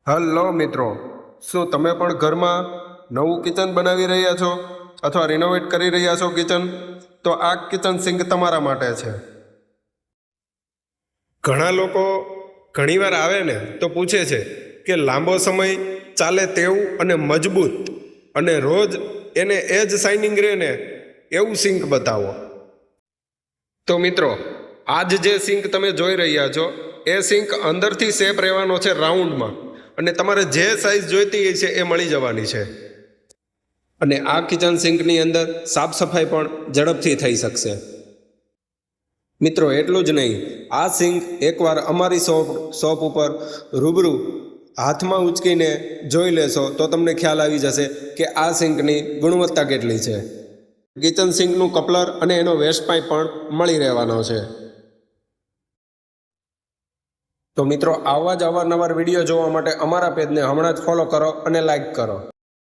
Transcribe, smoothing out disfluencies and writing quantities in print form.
Hello મિત્રો, શું તમે પણ ઘરમાં નવું કિચન બનાવી રહ્યા છો અથવા રિનોવેટ કરી રહ્યા છો કિચન? તો આ કિચન સિંક તમારા માટે છે. ઘણા લોકો ઘણીવાર આવે ને તો પૂછે છે કે લાંબો સમય ચાલે તેવું અને મજબૂત અને રોજ એને એ જ શાઇનિંગ રહે ને એવું સિંક બતાવો. તો મિત્રો, આજ જે સિંક તમે જોઈ રહ્યા છો એ સિંક અંદરથી શેપ રહેવાનો છે રાઉન્ડમાં, અને તમારે જે સાઇઝ જોઈતી છે એ મળી જવાની છે. અને આ કિચન સિંકની અંદર સાફ સફાઈ પણ ઝડપથી થઈ શકશે. મિત્રો, એટલું જ નહીં, આ સિંક એકવાર અમારી શોપ ઉપર રૂબરૂ હાથમાં ઉચકીને જોઈ લેશો તો તમને ખ્યાલ આવી જશે કે આ સિંકની ગુણવત્તા કેટલી છે. કિચન સિંકનું કપલર અને એનો વેસ્ટ પાઇપ પણ મળી રહેવાનો છે. તો મિત્રો, આવા જ અવારનવાર વિડીયો જોવા માટે અમારા પેજને હમણાં જ ફોલો કરો અને લાઈક કરો.